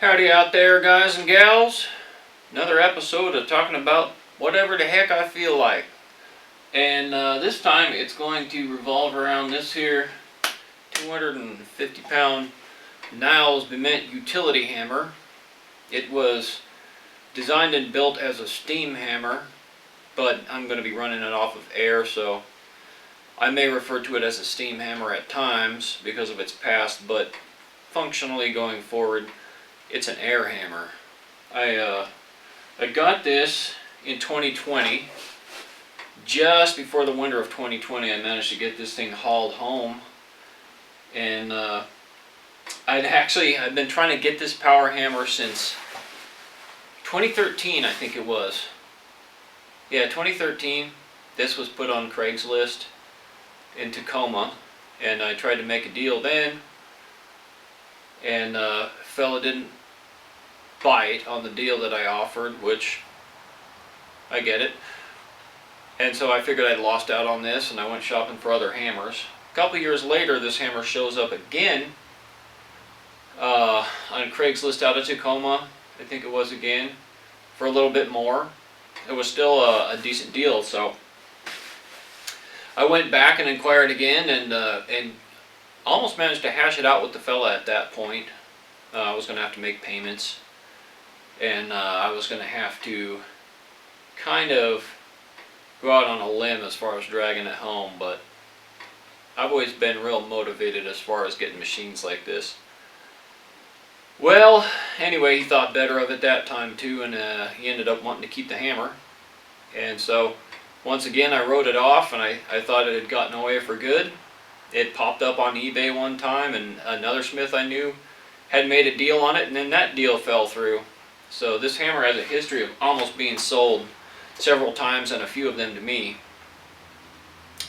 Howdy out there, guys and gals. Another episode of talking about whatever the heck I feel like. And this time it's going to revolve around this here 250 pound Niles Bement utility hammer. It was designed and built as a steam hammer, but I'm going to be running it off of air, so I may refer to it as a steam hammer at times because of its past, but functionally going forward, it's an air hammer. I got this in 2020. Just before the winter of 2020, I managed to get this thing hauled home, and I've been trying to get this power hammer since 2013, I think it was. Yeah, 2013. This was put on Craigslist in Tacoma, and I tried to make a deal then, and a fella didn't bite on the deal that I offered, which I get it. And so I figured I'd lost out on this, and I went shopping for other hammers. A couple years later, this hammer shows up again on Craigslist out of Tacoma, I think it was again, for a little bit more. It was still a decent deal, so I went back and inquired again, and almost managed to hash it out with the fella at that point. I was going to have to make payments, and I was going to have to kind of go out on a limb as far as dragging it home, but I've always been real motivated as far as getting machines like this. Well, anyway, he thought better of it that time too, and he ended up wanting to keep the hammer. And so once again I wrote it off, and I thought it had gotten away for good. It popped up on eBay one time, and another smith I knew had made a deal on it, and then that deal fell through. So this hammer has a history of almost being sold several times, and a few of them to me.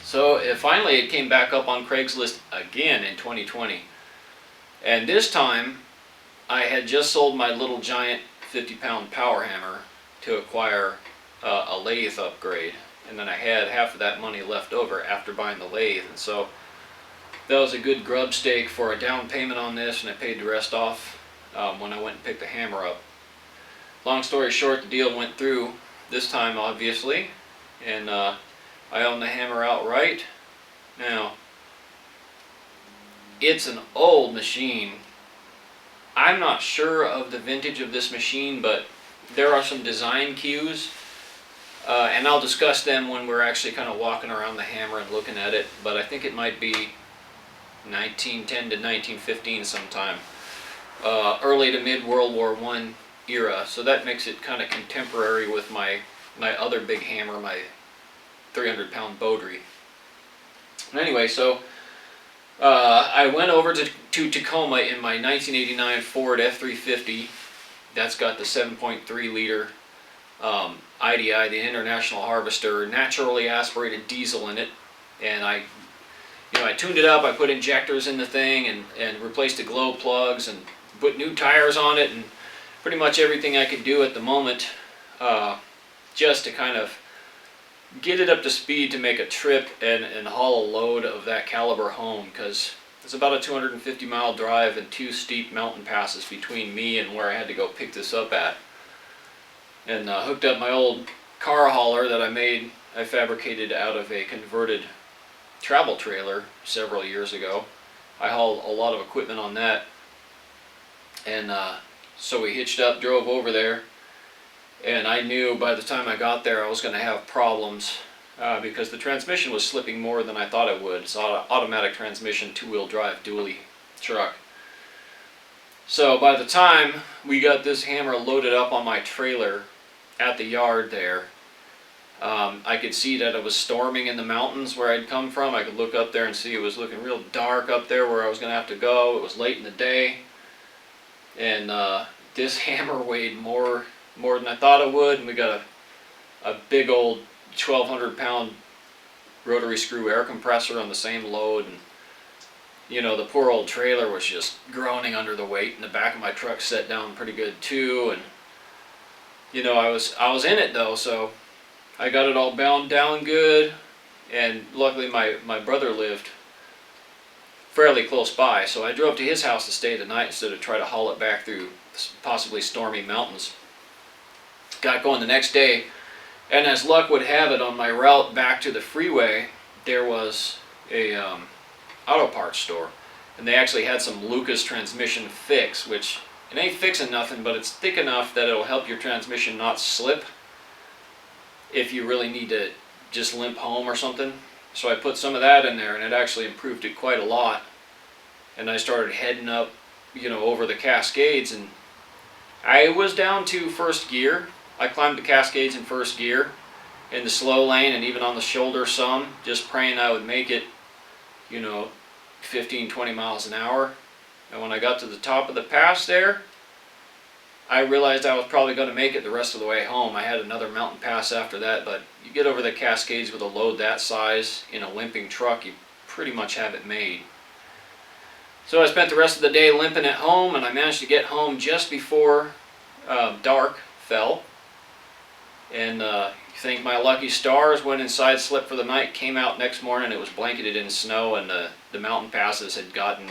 So finally it came back up on Craigslist again in 2020. And this time I had just sold my little giant 50-pound power hammer to acquire a lathe upgrade. And then I had half of that money left over after buying the lathe. And so that was a good grub stake for a down payment on this, and I paid the rest off when I went and picked the hammer up. Long story short, the deal went through this time, obviously, and I own the hammer outright. Now, it's an old machine. I'm not sure of the vintage of this machine, but there are some design cues, and I'll discuss them when we're actually kind of walking around the hammer and looking at it, but I think it might be 1910 to 1915 sometime, early to mid World War I era, so that makes it kind of contemporary with my other big hammer, my 300-pound Beaudry. Anyway, so I went over to Tacoma in my 1989 Ford F350. That's got the 7.3 liter IDI, the International Harvester, naturally aspirated diesel in it, and I tuned it up. I put injectors in the thing, and replaced the glow plugs, and put new tires on it, and pretty much everything I could do at the moment, just to kind of get it up to speed to make a trip and haul a load of that caliber home, because it's about a 250-mile drive and 2 steep mountain passes between me and where I had to go pick this up at. And hooked up my old car hauler that I fabricated out of a converted travel trailer several years ago. I hauled a lot of equipment on that, and so we hitched up, drove over there, and I knew by the time I got there I was going to have problems because the transmission was slipping more than I thought it would. It's automatic transmission, 2-wheel drive, dually truck. So by the time we got this hammer loaded up on my trailer at the yard there, I could see that it was storming in the mountains where I'd come from. I could look up there and see it was looking real dark up there where I was going to have to go. It was late in the day, and this hammer weighed more than I thought it would, and we got a big old 1,200-pound rotary screw air compressor on the same load, and the poor old trailer was just groaning under the weight, and the back of my truck set down pretty good too, and I was in it though, so I got it all bound down good, and luckily my brother lived fairly close by, so I drove to his house to stay the night instead of try to haul it back through possibly stormy mountains. Got going the next day, and as luck would have it, on my route back to the freeway, there was a auto parts store, and they actually had some Lucas transmission fix, which it ain't fixing nothing, but it's thick enough that it'll help your transmission not slip if you really need to just limp home or something. So I put some of that in there, and it actually improved it quite a lot. And I started heading up, over the Cascades, and I was down to first gear. I climbed the Cascades in first gear, in the slow lane, and even on the shoulder some, just praying I would make it, 15, 20 miles an hour. And when I got to the top of the pass there, I realized I was probably going to make it the rest of the way home. I had another mountain pass after that, but you get over the Cascades with a load that size in a limping truck, you pretty much have it made. So I spent the rest of the day limping at home, and I managed to get home just before dark fell. And thank my lucky stars, went inside, slept for the night, came out next morning, it was blanketed in snow, and the mountain passes had gotten,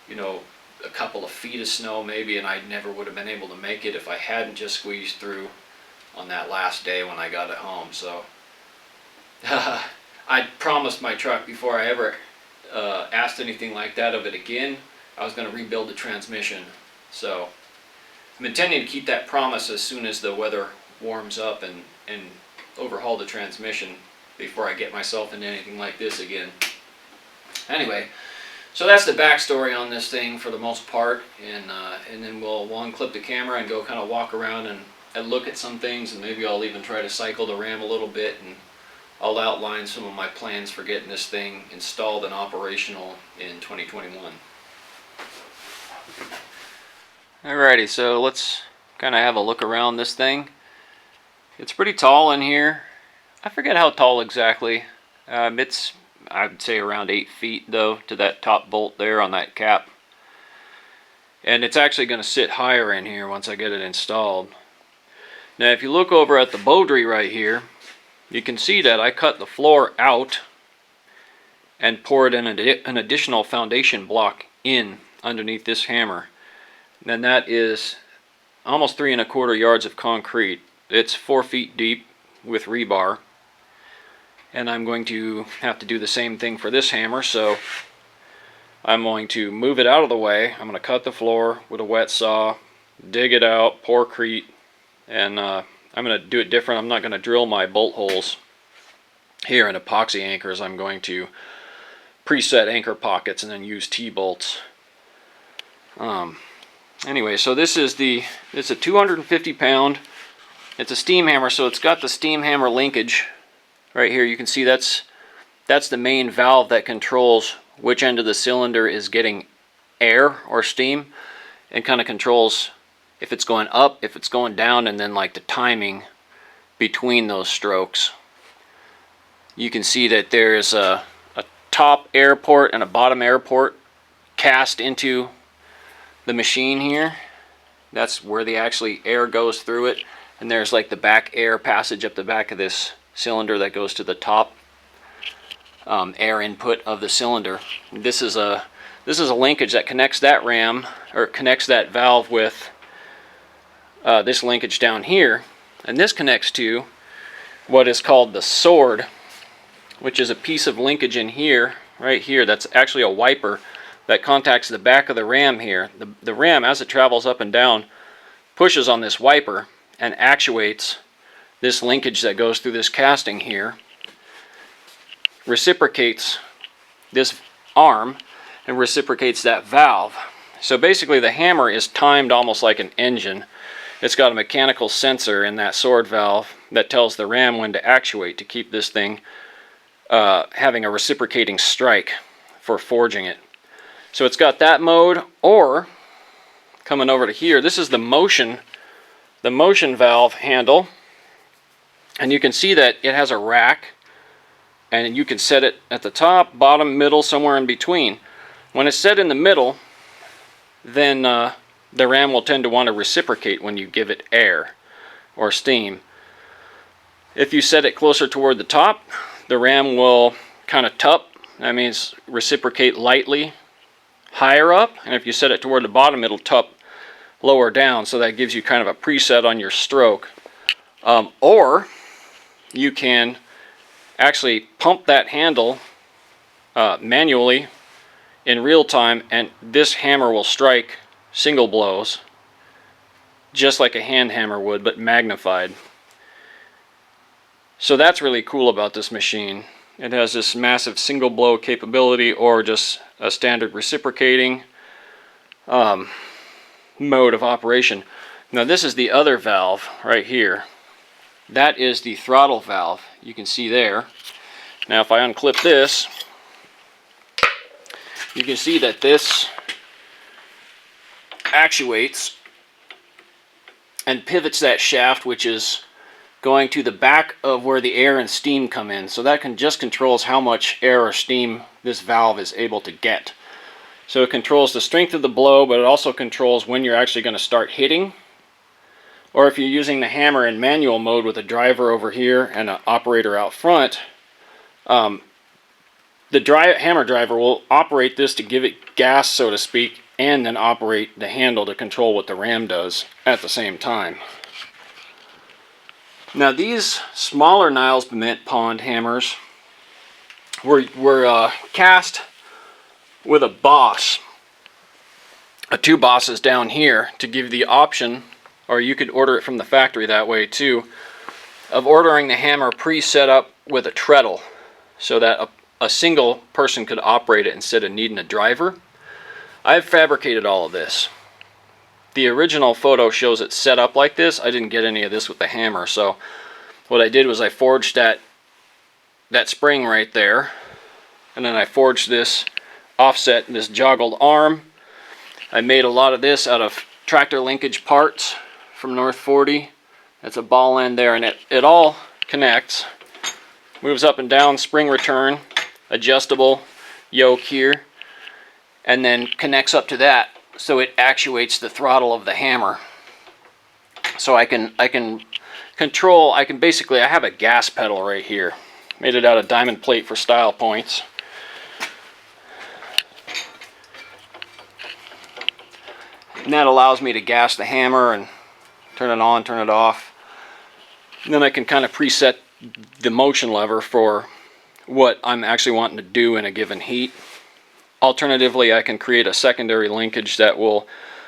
a couple of feet of snow maybe, and I never would have been able to make it if I hadn't just squeezed through on that last day when I got it home. So I promised my truck before I ever asked anything like that of it again, I was going to rebuild the transmission. So I'm intending to keep that promise as soon as the weather warms up, and overhaul the transmission before I get myself into anything like this again. Anyway, so that's the backstory on this thing for the most part, and then we'll unclip the camera and go kind of walk around and look at some things, and maybe I'll even try to cycle the Ram a little bit, and I'll outline some of my plans for getting this thing installed and operational in 2021. Alrighty, so let's kind of have a look around this thing. It's pretty tall in here. I forget how tall exactly. It's, I would say, around 8 feet though, to that top bolt there on that cap. And it's actually going to sit higher in here once I get it installed. Now if you look over at the Beaudry right here, you can see that I cut the floor out and poured in an additional foundation block in underneath this hammer. And that is almost 3¼ yards of concrete. It's 4 feet deep with rebar. And I'm going to have to do the same thing for this hammer, so I'm going to move it out of the way. I'm going to cut the floor with a wet saw, dig it out, pour crete, and I'm going to do it different. I'm not going to drill my bolt holes here in epoxy anchors. I'm going to preset anchor pockets and then use T-bolts. Anyway, so it's a 250 pound, it's a steam hammer, so it's got the steam hammer linkage right here. You can see that's the main valve that controls which end of the cylinder is getting air or steam, and kind of controls if it's going up, if it's going down, and then like the timing between those strokes. You can see that there's a top air port and a bottom air port cast into the machine here. That's where the actually air goes through it, and there's like the back air passage up the back of this cylinder that goes to the top air input of the cylinder. This is a linkage that connects that ram, or connects that valve with this linkage down here, and this connects to what is called the sword, which is a piece of linkage in here, right here, that's actually a wiper that contacts the back of the ram here. The ram, as it travels up and down, pushes on this wiper and actuates this linkage that goes through this casting here, reciprocates this arm, and reciprocates that valve. So basically the hammer is timed almost like an engine. It's got a mechanical sensor in that sword valve that tells the ram when to actuate to keep this thing having a reciprocating strike for forging it. So it's got that mode, or coming over to here, this is the motion valve handle, and you can see that it has a rack, and you can set it at the top, bottom, middle, somewhere in between. When it's set in the middle, then the ram will tend to want to reciprocate when you give it air or steam. If you set it closer toward the top, the ram will kind of tup, that means reciprocate lightly higher up, and if you set it toward the bottom, it'll tup lower down, so that gives you kind of a preset on your stroke. Or you can actually pump that handle manually in real time, and this hammer will strike single blows just like a hand hammer would, but magnified. So that's really cool about this machine. It has this massive single blow capability, or just a standard reciprocating mode of operation. Now this is the other valve right here. That is the throttle valve, you can see there. Now if I unclip this, you can see that this actuates and pivots that shaft, which is going to the back of where the air and steam come in. So that just controls how much air or steam this valve is able to get. So it controls the strength of the blow, but it also controls when you're actually going to start hitting. Or if you're using the hammer in manual mode with a driver over here and an operator out front, the hammer driver will operate this to give it gas, so to speak, and then operate the handle to control what the ram does at the same time. Now these smaller Niles Bement Pond hammers were cast with a boss, two bosses down here, to give the option, or you could order it from the factory that way too, of ordering the hammer pre-set up with a treadle, so that a single person could operate it instead of needing a driver. I've fabricated all of this. The original photo shows it set up like this. I didn't get any of this with the hammer, so what I did was I forged that spring right there, and then I forged this offset, this joggled arm. I made a lot of this out of tractor linkage parts from North 40. That's a ball end there, and it all connects, moves up and down, spring return, adjustable yoke here, and then connects up to that, so it actuates the throttle of the hammer. So I can control, I have a gas pedal right here. Made it out of diamond plate for style points. And that allows me to gas the hammer and turn it on, turn it off. And then I can kind of preset the motion lever for what I'm actually wanting to do in a given heat. Alternatively, I can create a secondary linkage that will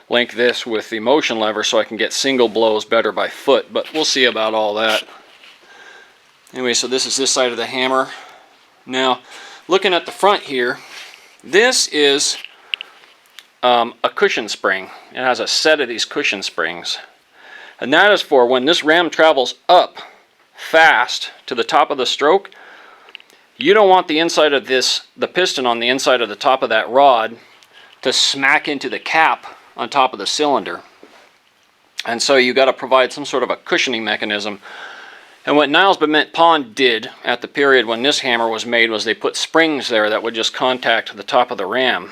link this with the motion lever so I can get single blows better by foot, but we'll see about all that. Anyway, so this is this side of the hammer. Now, looking at the front here, this is a cushion spring. It has a set of these cushion springs. And that is for when this ram travels up fast to the top of the stroke, you don't want the inside of the piston on the inside of the top of that rod to smack into the cap on top of the cylinder. And so you got to provide some sort of a cushioning mechanism. And what Niles Bement Pond did at the period when this hammer was made was they put springs there that would just contact the top of the ram,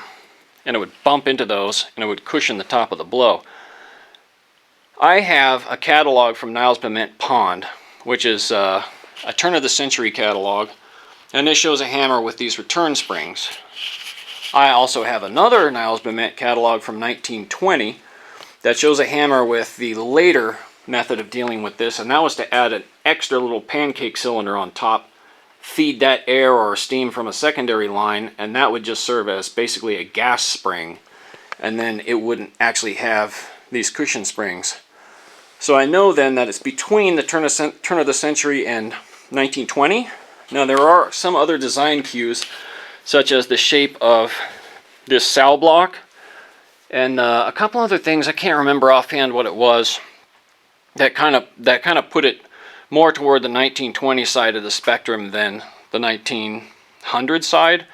and it would bump into those and it would cushion the top of the blow. I have a catalog from Niles Bement Pond, which is a turn of the century catalog. And this shows a hammer with these return springs. I also have another Niles Bement catalog from 1920 that shows a hammer with the later method of dealing with this, and that was to add an extra little pancake cylinder on top, feed that air or steam from a secondary line, and that would just serve as basically a gas spring, and then it wouldn't actually have these cushion springs. So I know then that it's between the turn of the century and 1920. Now there are some other design cues, such as the shape of this sow block, and a couple other things. I can't remember offhand what it was, that kind of put it more toward the 1920 side of the spectrum than the 1900 side.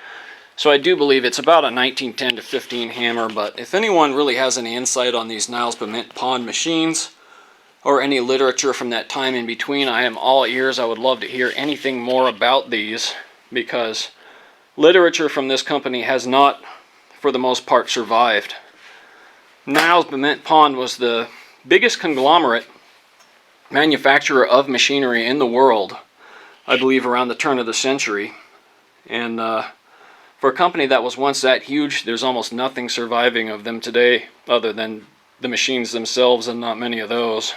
So I do believe it's about a 1910 to 15 hammer, but if anyone really has any insight on these Niles Bement Pond machines, or any literature from that time in between, I am all ears. I would love to hear anything more about these, because literature from this company has not, for the most part, survived. Niles Bement Pond was the biggest conglomerate manufacturer of machinery in the world, I believe around the turn of the century. And for a company that was once that huge, there's almost nothing surviving of them today other than the machines themselves and not many of those.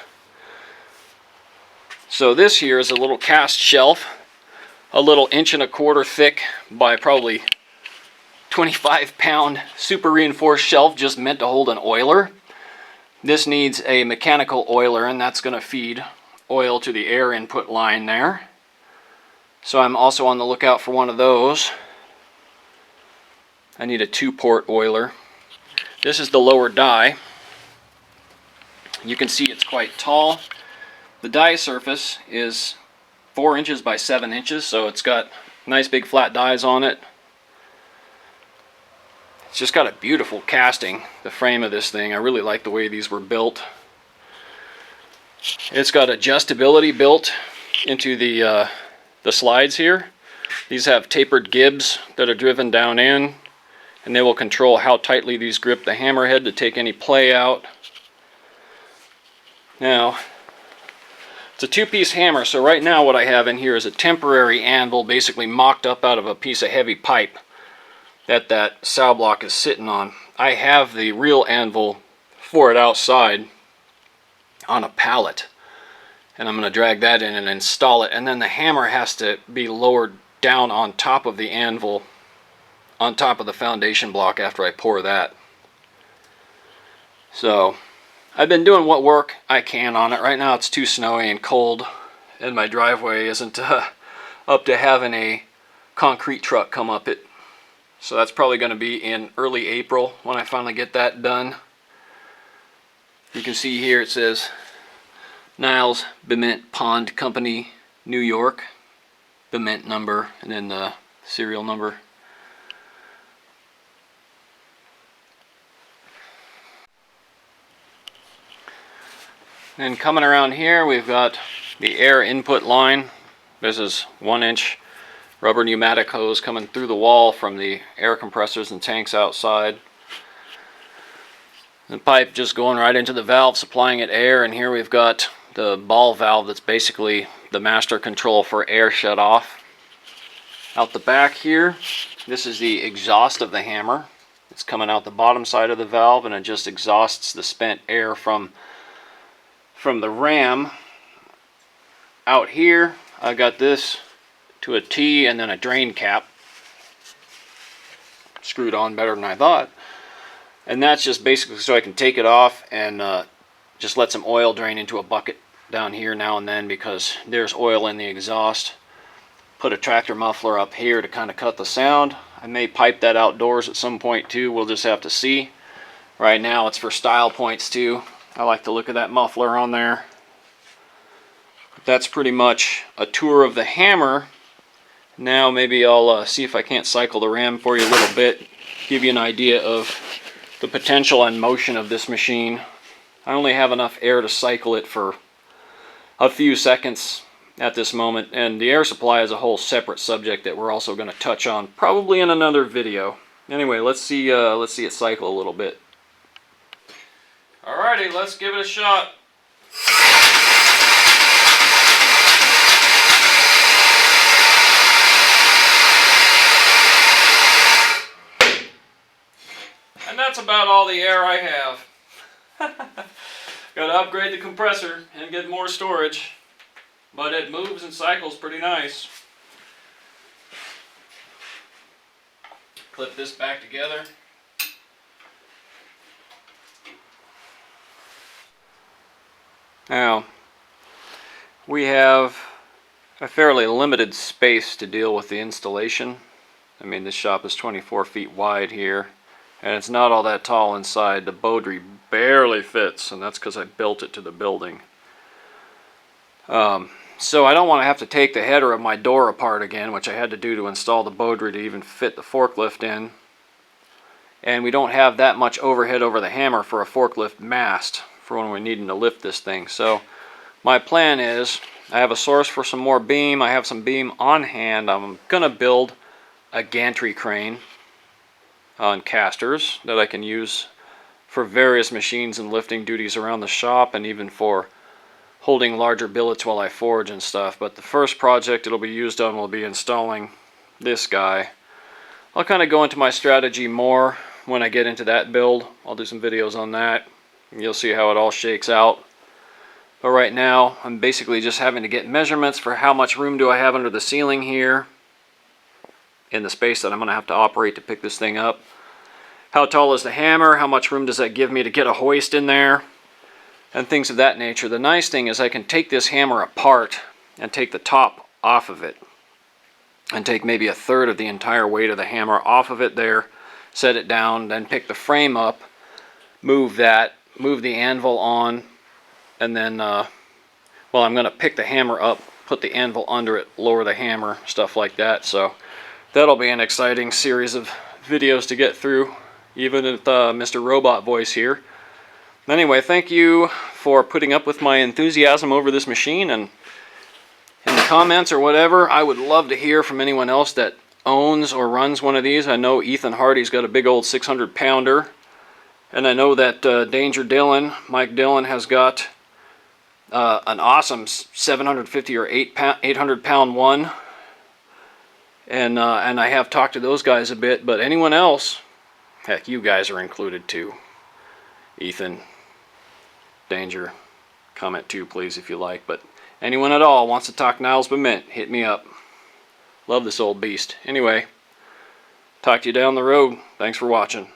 So this here is a little cast shelf, a little 1¼ inch thick by probably 25-pound super reinforced shelf just meant to hold an oiler. This needs a mechanical oiler, and that's going to feed oil to the air input line there. So I'm also on the lookout for one of those. I need a 2-port oiler. This is the lower die. You can see it's quite tall. The die surface is 4 inches by 7 inches, so it's got nice big flat dies on it. It's just got a beautiful casting, the frame of this thing. I really like the way these were built. It's got adjustability built into the slides here. These have tapered gibs that are driven down in, and they will control how tightly these grip the hammerhead to take any play out. Now, it's a 2-piece hammer, so right now what I have in here is a temporary anvil basically mocked up out of a piece of heavy pipe that sow block is sitting on. I have the real anvil for it outside on a pallet, and I'm going to drag that in and install it, and then the hammer has to be lowered down on top of the anvil, on top of the foundation block after I pour that. So I've been doing what work I can on it. Right now it's too snowy and cold, and my driveway isn't up to having a concrete truck come up it. So that's probably going to be in early April when I finally get that done. You can see here it says Niles Bement Pond Company, New York. Bement number and then the serial number. And coming around here we've got the air input line. This is 1-inch rubber pneumatic hose coming through the wall from the air compressors and tanks outside. The pipe just going right into the valve supplying it air, and here we've got the ball valve that's basically the master control for air shut off. Out the back here, this is the exhaust of the hammer. It's coming out the bottom side of the valve, and it just exhausts the spent air from the ram. Out here I got this to a T and then a drain cap screwed on better than I thought, and that's just basically so I can take it off and just let some oil drain into a bucket down here now and then, because there's oil in the exhaust. Put a tractor muffler up here to kind of cut the sound. I may pipe that outdoors at some point too, we'll just have to see. Right now it's for style points too. I like the look of that muffler on there. That's pretty much a tour of the hammer. Now maybe I'll see if I can't cycle the ram for you a little bit, give you an idea of the potential and motion of this machine. I only have enough air to cycle it for a few seconds at this moment, and the air supply is a whole separate subject that we're also going to touch on probably in another video. Anyway, let's see it cycle a little bit. Alrighty, let's give it a shot. And that's about all the air I have. Got to upgrade the compressor and get more storage, but it moves and cycles pretty nice. Clip this back together. Now, we have a fairly limited space to deal with the installation. I mean, this shop is 24 feet wide here, and it's not all that tall inside. The boundary barely fits, and that's because I built it to the building. So I don't want to have to take the header of my door apart again, which I had to do to install the boundary to even fit the forklift in. And we don't have that much overhead over the hammer for a forklift mast for when we're needing to lift this thing. So my plan is, I have a source for some more beam. I have some beam on hand. I'm going to build a gantry crane on casters that I can use for various machines and lifting duties around the shop, and even for holding larger billets while I forge and stuff. But the first project it'll be used on will be installing this guy. I'll kind of go into my strategy more when I get into that build. I'll do some videos on that. You'll see how it all shakes out. But right now, I'm basically just having to get measurements for how much room do I have under the ceiling here in the space that I'm going to have to operate to pick this thing up. How tall is the hammer? How much room does that give me to get a hoist in there? And things of that nature. The nice thing is I can take this hammer apart and take the top off of it. And take maybe a third of the entire weight of the hammer off of it there. Set it down, then pick the frame up. Move that. Move the anvil on. And then, well, I'm going to pick the hammer up. Put the anvil under it. Lower the hammer. Stuff like that. So that'll be an exciting series of videos to get through. Even with Mr. Robot Voice here. Anyway, thank you for putting up with my enthusiasm over this machine, and in the comments or whatever, I would love to hear from anyone else that owns or runs one of these. I know Ethan Hardy's got a big old 600-pounder, and I know that Danger Dylan, Mike Dillon, has got an awesome 750 or 800-pound one, and I have talked to those guys a bit, but anyone else, heck, you guys are included too. Ethan, Danger, comment too, please, if you like. But anyone at all wants to talk Niles Bement, hit me up. Love this old beast. Anyway, talk to you down the road. Thanks for watching.